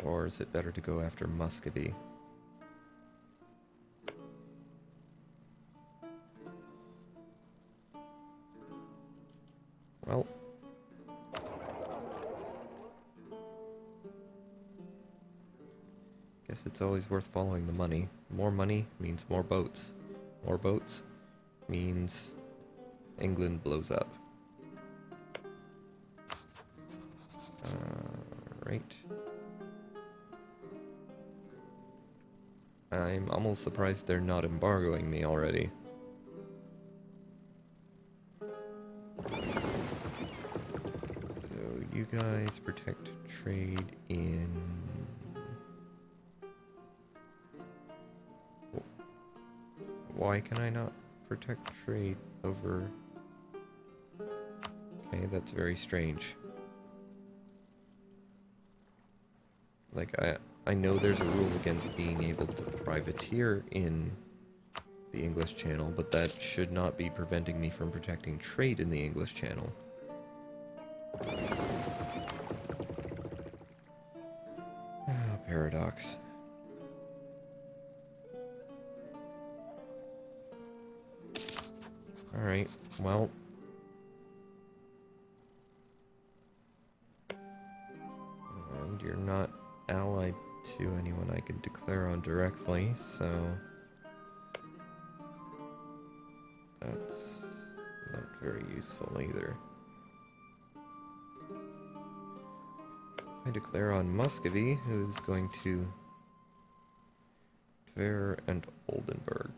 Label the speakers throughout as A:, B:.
A: Or is it better to go after Muscovy? Well, guess it's always worth following the money. More money means more boats. More boats means England blows up. Right. I'm almost surprised they're not embargoing me already. So you guys protect trade in... Why can I not protect trade over... Okay, that's very strange. Like, I know there's a rule against being able to privateer in the English Channel, but that should not be preventing me from protecting trade in the English Channel. Oh, paradox. Alright, well... And you're not allied to anyone I can declare on directly, so... That's not very useful either. I declare on Muscovy, who's going to Tver and Oldenburg.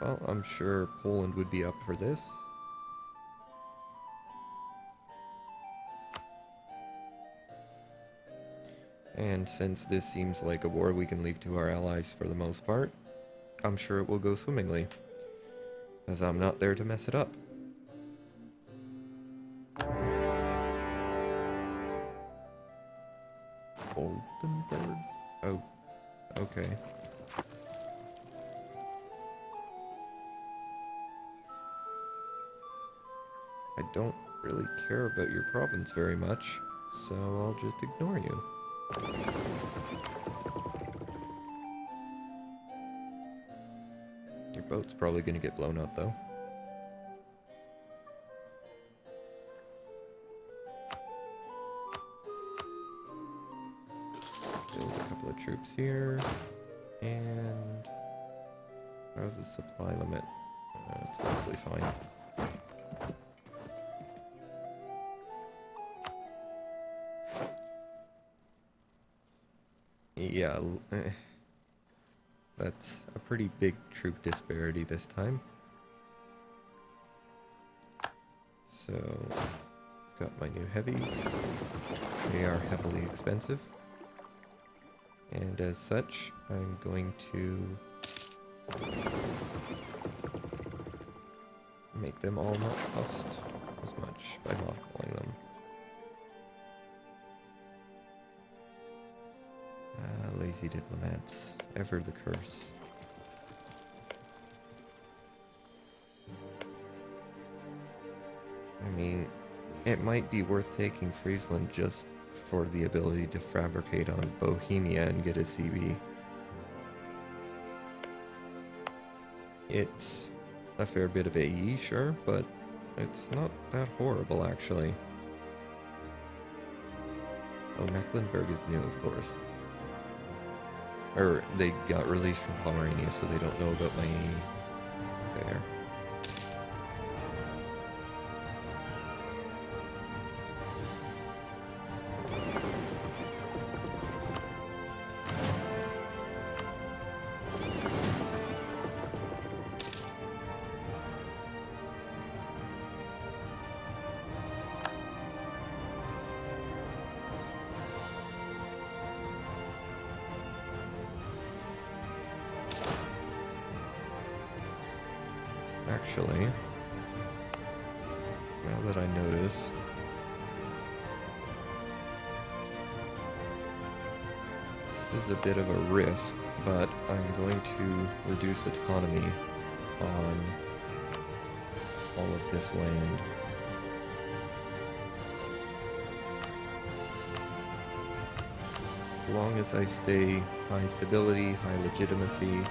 A: Well, I'm sure Poland would be up for this. And since this seems like a war we can leave to our allies for the most part, I'm sure it will go swimmingly, as I'm not there to mess it up. Oldenburg? Oh, okay. I don't really care about your province very much, so I'll just ignore you. Your boat's probably gonna get blown up, though. Build a couple of troops here, and how's the supply limit? It's mostly fine. Yeah, that's a pretty big troop disparity this time. So, got my new heavies. They are heavily expensive. And as such, I'm going to make them all not cost as much by mothballing them. Lazy diplomats, ever the curse. I mean, it might be worth taking Friesland just for the ability to fabricate on Bohemia and get a CB. It's a fair bit of AE, sure, but it's not that horrible, actually. Oh, Mecklenburg is new, of course. Or, they got released from Pomerania, so they don't know about my AE there. Actually, now that I notice, this is a bit of a risk, but I'm going to reduce autonomy on all of this land. As long as I stay high stability, high legitimacy,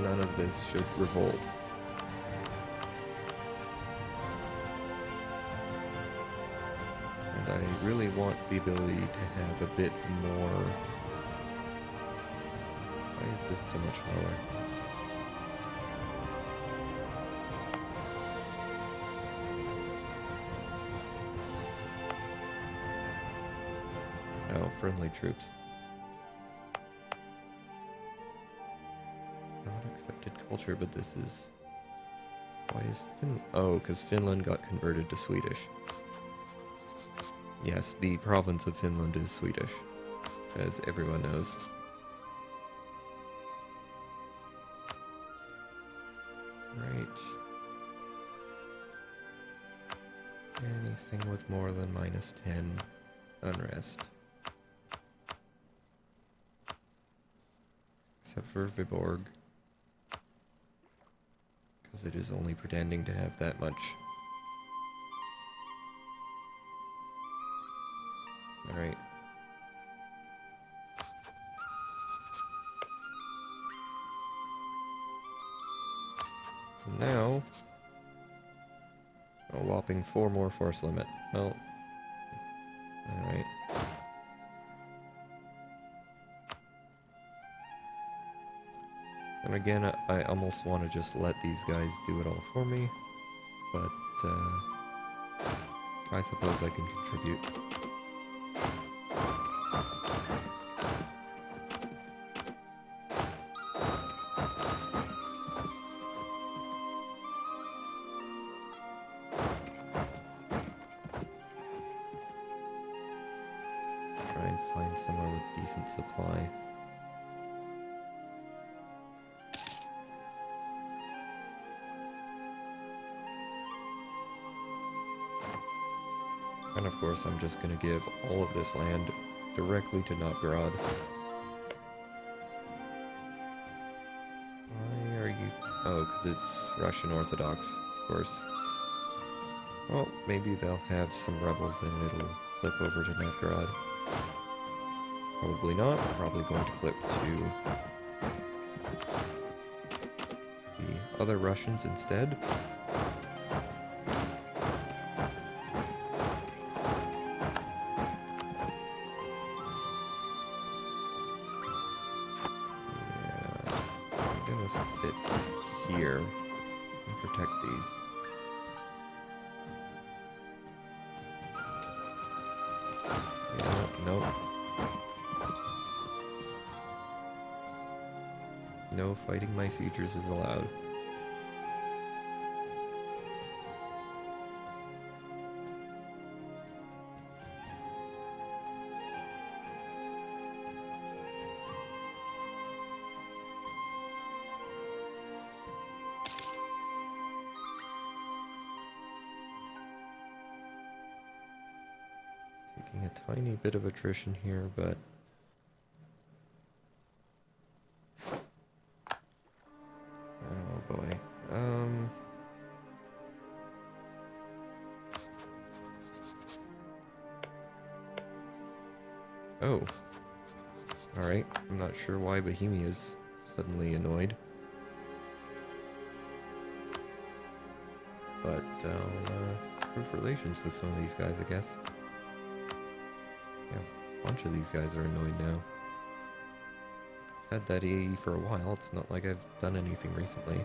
A: none of this should revolt. And I really want the ability to have a bit more... Why is this so much lower? Oh, friendly troops. Not accepted culture, but this is... Why is Oh, because Finland got converted to Swedish. Yes, the province of Finland is Swedish, as everyone knows. Right. Anything with more than -10 unrest. Except for Viborg. Because it is only pretending to have that much. Alright. Now, a whopping 4 more force limit. Well, alright. And again, I almost want to just let these guys do it all for me, but I suppose I can contribute. Try and find somewhere with decent supply. And of course, I'm just going to give all of this land directly to Novgorod. Why are you... Oh, because it's Russian Orthodox, of course. Well, maybe they'll have some rebels and it'll flip over to Novgorod. Probably not. Probably going to flip to the other Russians instead. Sit here and protect these. Yeah, nope. No fighting my siegers is allowed. Taking a tiny bit of attrition here, but... Oh boy. Oh. Alright, I'm not sure why Bohemia is suddenly annoyed. But I'll improve relations with some of these guys, I guess. Yeah, a bunch of these guys are annoyed now. I've had that AE for a while, it's not like I've done anything recently.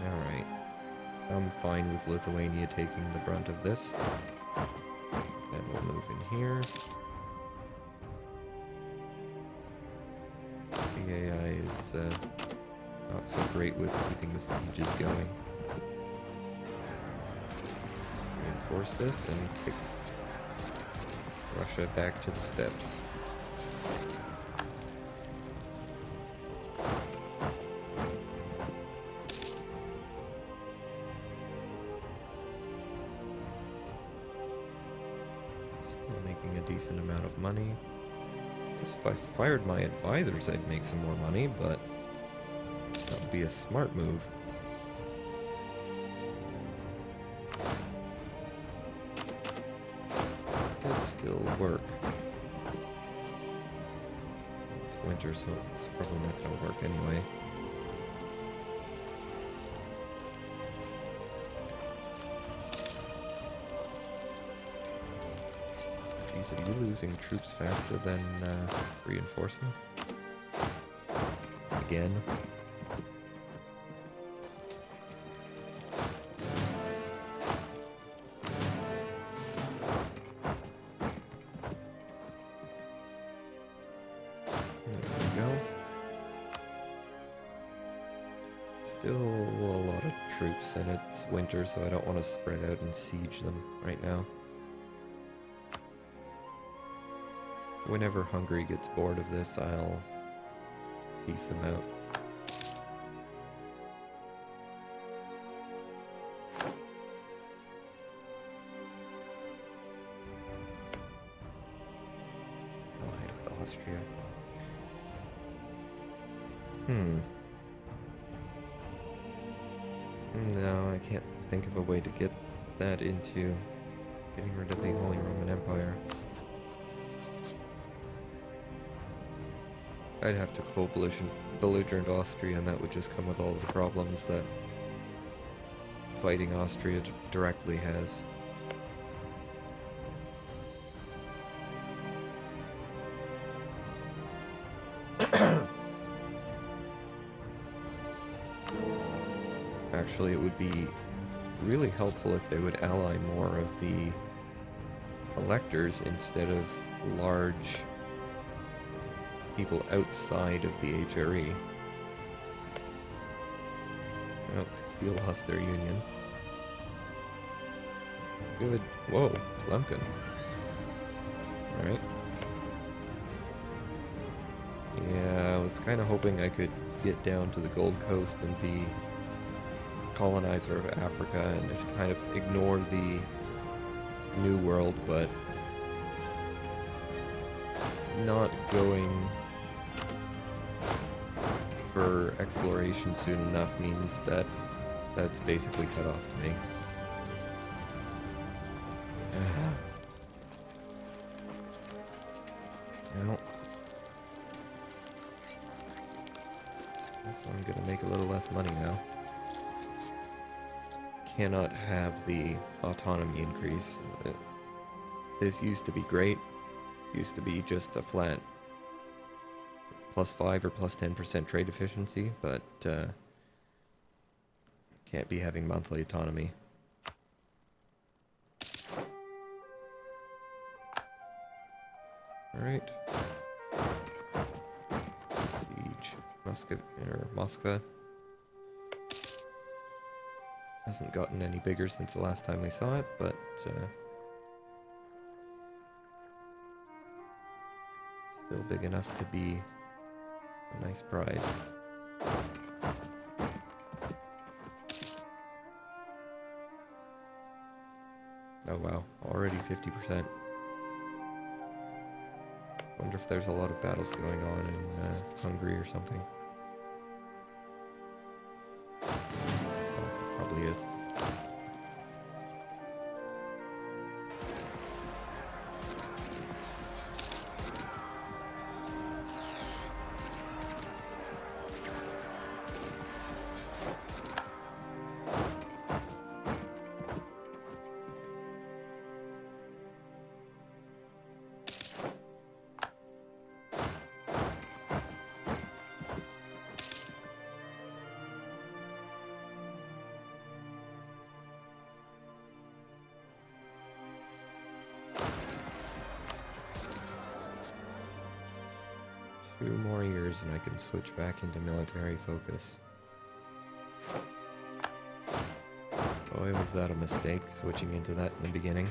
A: Alright. I'm fine with Lithuania taking the brunt of this. Then we'll move in here. The AI is not so great with keeping the sieges going. Reinforce this and kick Russia back to the steppes. decent amount of money. I guess if I fired my advisors, I'd make some more money, but that would be a smart move. Does this still work? It's winter, so it's probably not going to work anyway. Are you losing troops faster than reinforcing? Again? There we go. Still a lot of troops, and it's winter, so I don't want to spread out and siege them right now. Whenever Hungary gets bored of this, I'll piece them out. Allied with Austria. No, I can't think of a way to get that into getting rid of the Holy Roman Empire. I'd have to go belligerent Austria, and that would just come with all the problems that fighting Austria directly has. Actually, it would be really helpful if they would ally more of the electors instead of large people outside of the HRE. Oh, Castile lost their union. Good. Whoa, Tlemcen. Alright. Yeah, I was kind of hoping I could get down to the Gold Coast and be colonizer of Africa and just kind of ignore the New World, but not going for exploration soon enough means that that's basically cut off to me. Well, guess I'm gonna make a little less money now. Cannot have the autonomy increase. This used to be great. Used to be just a flat +5 or +10% trade efficiency, but can't be having monthly autonomy. Alright. Let's go siege Moscow. Hasn't gotten any bigger since the last time we saw it, but still big enough to be a nice prize. Oh wow, already 50%. Wonder if there's a lot of battles going on in Hungary or something. Oh, probably is. Two more years and I can switch back into military focus. Boy, was that a mistake, switching into that in the beginning.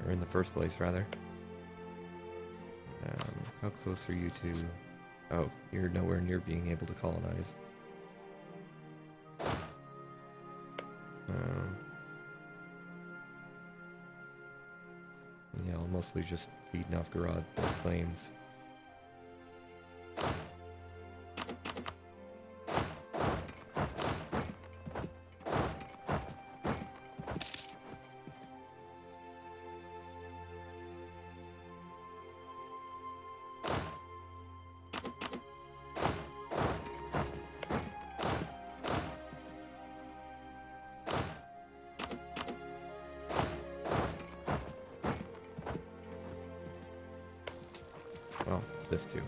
A: Or in the first place, rather. How close are you to... Oh, you're nowhere near being able to colonize. Yeah, I'll mostly just feed Novgorod their claims. Well, this too.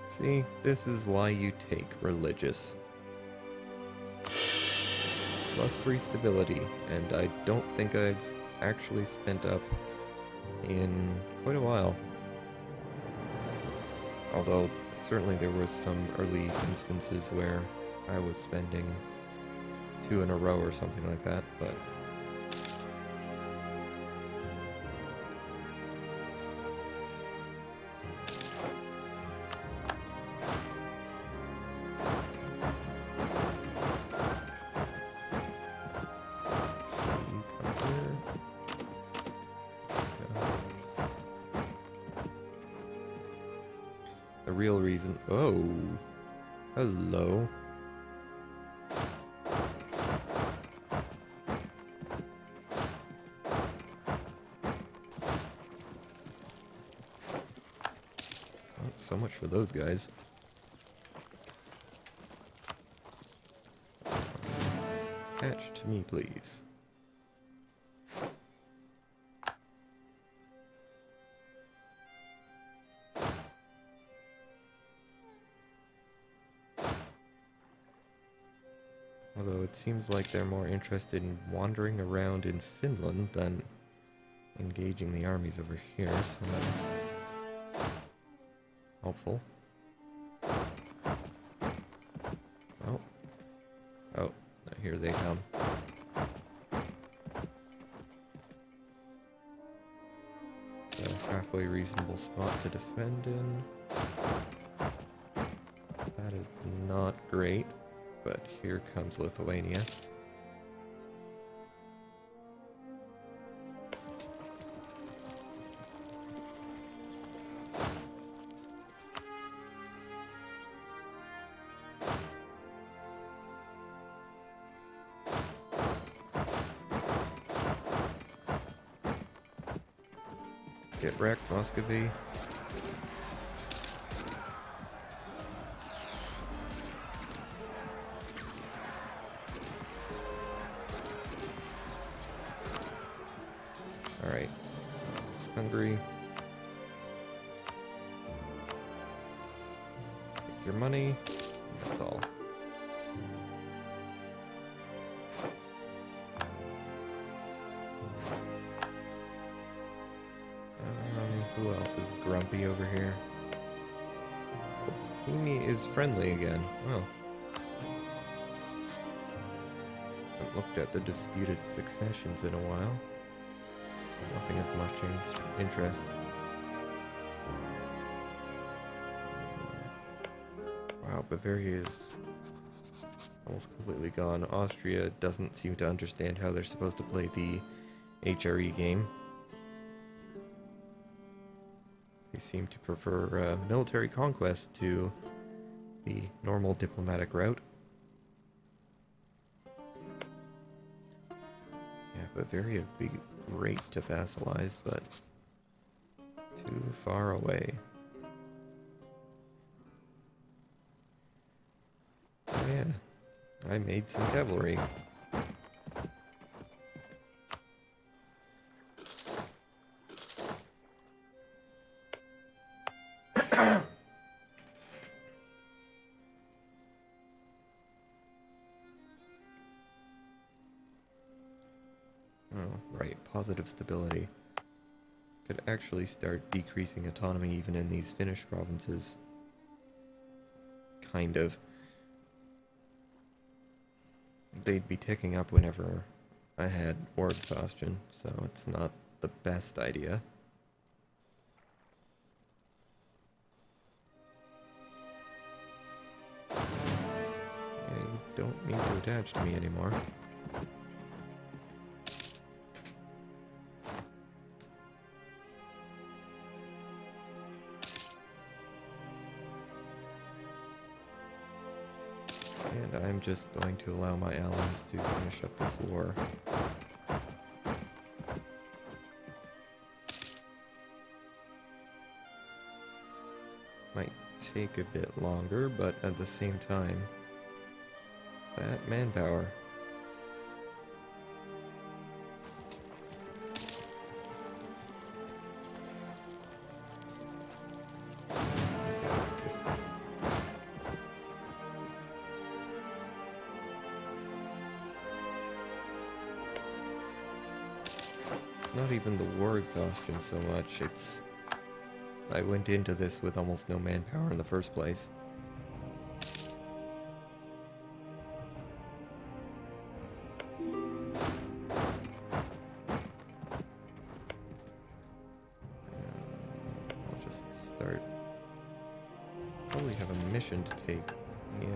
A: See, this is why you take religious. +3 stability, and I don't think I've actually spent up in quite a while. Although, certainly there was some early instances where I was spending 2 in a row or something like that, but you come here. The real reason... Oh! Hello. Well, so much for those guys. Attach to me, please. Although it seems like they're more interested in wandering around in Finland than engaging the armies over here, so that's helpful. Oh. Oh, here they come. It's a halfway reasonable spot to defend in. That is not great. But here comes Lithuania. Get wrecked, Muscovy. Alright. Hungary. Take your money. That's all. Who else is grumpy over here? Bohemia is friendly again. Oh. Haven't looked at the disputed successions in a while. Nothing of much interest. Wow, Bavaria is almost completely gone. Austria doesn't seem to understand how they're supposed to play the HRE game. They seem to prefer military conquest to the normal diplomatic route. Yeah, Bavaria would be great to vassalize, but too far away. Oh yeah, I made some cavalry. Oh, right, positive stability. Could actually start decreasing autonomy even in these Finnish provinces. Kind of. They'd be ticking up whenever I had war exhaustion, so it's not the best idea. You don't need to attach to me anymore. And I'm just going to allow my allies to finish up this war. Might take a bit longer, but at the same time, that manpower. Not even the war exhaustion so much, it's... I went into this with almost no manpower in the first place. I'll just start... Probably have a mission to take. Yeah.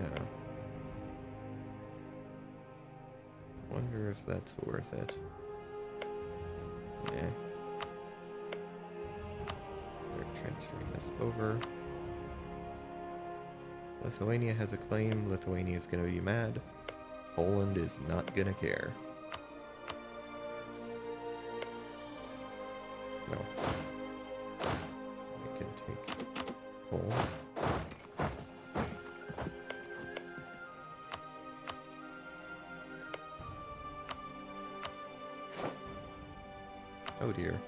A: Wonder if that's worth it. Yeah. Start transferring this over. Lithuania has a claim. Lithuania is going to be mad. Poland is not going to care. No. So I can take Poland. Oh dear.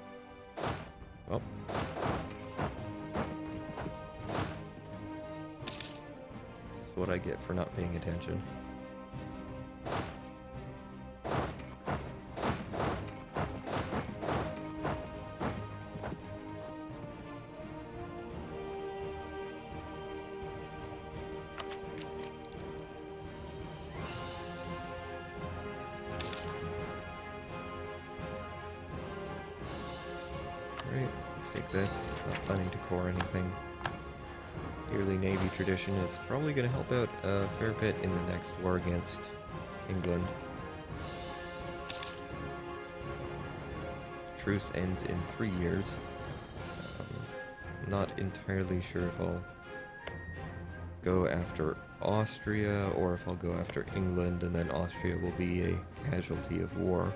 A: Well. This is what I get for not paying attention. Right, take this. Not planning to core anything. Yearly Navy tradition is probably going to help out a fair bit in the next war against England. Truce ends in 3 years. Not entirely sure if I'll go after Austria or if I'll go after England and then Austria will be a casualty of war.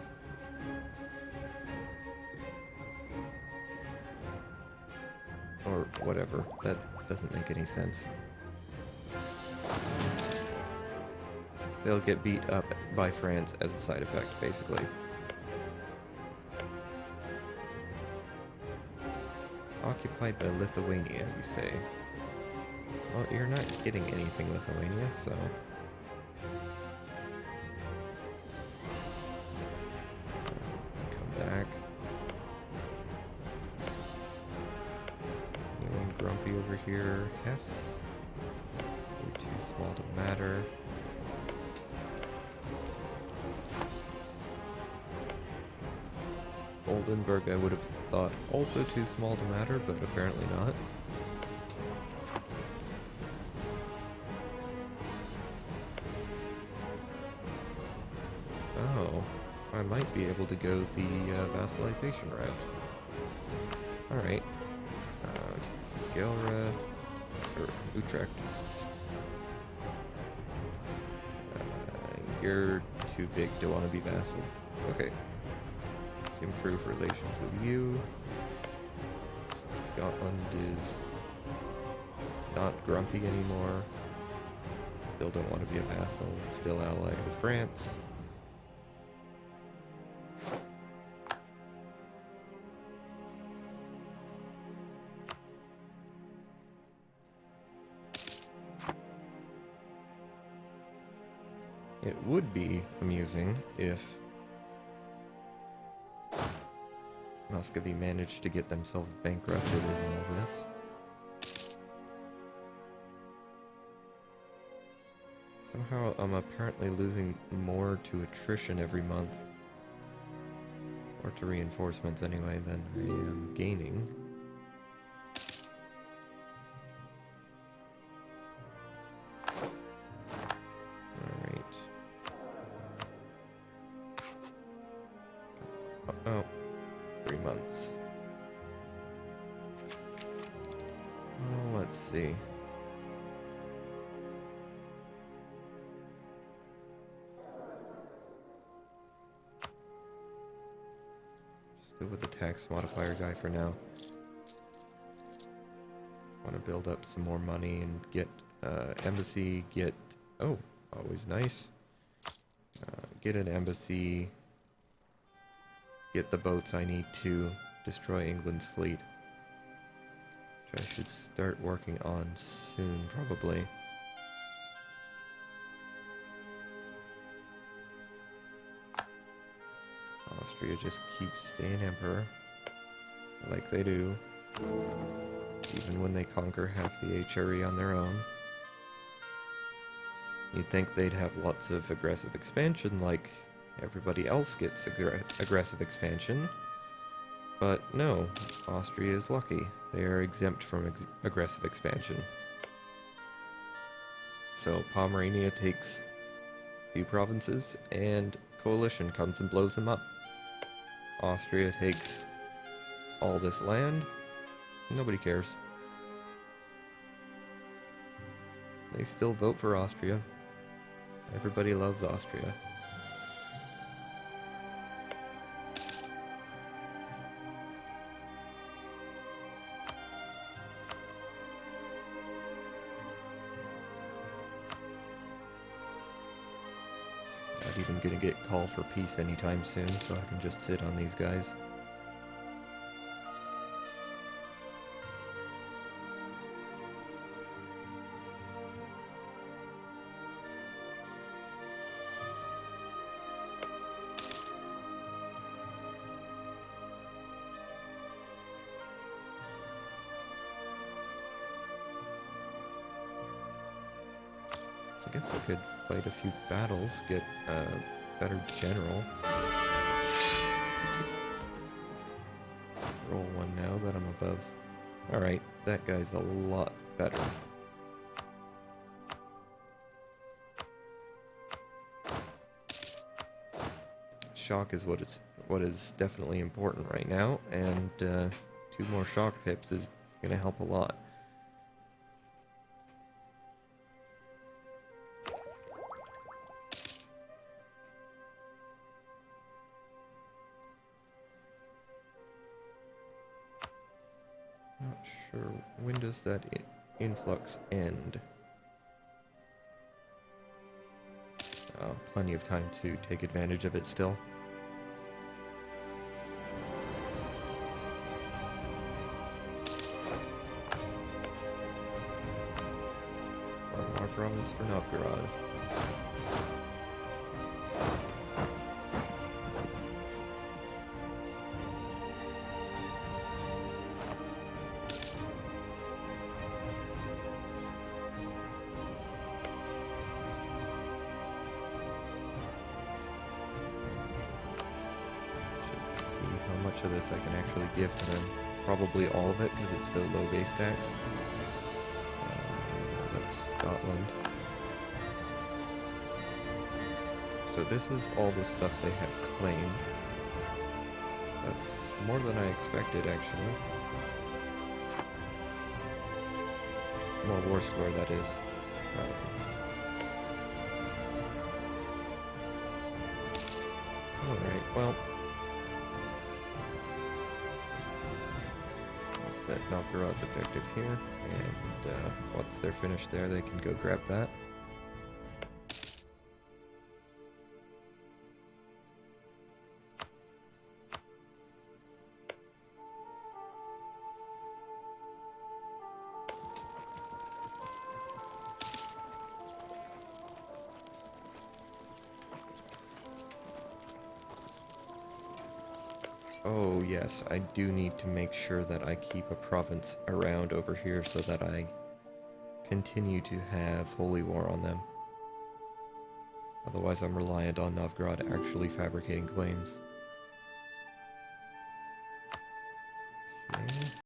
A: Or whatever. That doesn't make any sense. They'll get beat up by France as a side effect, basically. Occupied by Lithuania, you say? Well, you're not getting anything, Lithuania, so... come back. Anyone grumpy over here? Hess? You're too small to matter. Oldenburg I would have thought also too small to matter, but apparently not. Oh, I might be able to go the vassalization route. Alright. Gelre, or Utrecht. You're too big to want to be vassal. Okay. Let's improve relations with you. Scotland is not grumpy anymore. Still don't want to be a vassal. Still allied with France. It would be amusing if Muscovy managed to get themselves bankrupted in all this. Somehow I'm apparently losing more to attrition every month, or to reinforcements anyway, than I am gaining. Oh, 3 months. Well, let's see. Live with the tax modifier guy for now. Want to build up some more money and get embassy, get... Oh, always nice. Get an embassy. Get the boats I need to destroy England's fleet. Which I should start working on soon, probably. Austria just keeps staying emperor, like they do, even when they conquer half the HRE on their own. You'd think they'd have lots of aggressive expansion like everybody else gets aggressive expansion, but no, Austria is lucky. They are exempt from aggressive expansion. So Pomerania takes a few provinces and coalition comes and blows them up. Austria takes all this land. Nobody cares. They still vote for Austria. Everybody loves Austria. Not even gonna get call for peace anytime soon, so I can just sit on these guys. I guess I could fight a few battles, get a better general. Roll one now that I'm above. Alright, that guy's a lot better. Shock is what is definitely important right now, and 2 more shock pips is gonna help a lot. Not sure. When does that influx end? Plenty of time to take advantage of it still. One more province for Novgorod. Of this I can actually give to them. Probably all of it because it's so low base tax. That's Scotland. So this is all the stuff they have claimed. That's more than I expected, actually. More war score, that is. Alright, well... set Novgorod's objective here, and once they're finished there, they can go grab that. Oh yes, I do need to make sure that I keep a province around over here so that I continue to have holy war on them. Otherwise I'm reliant on Novgorod actually fabricating claims.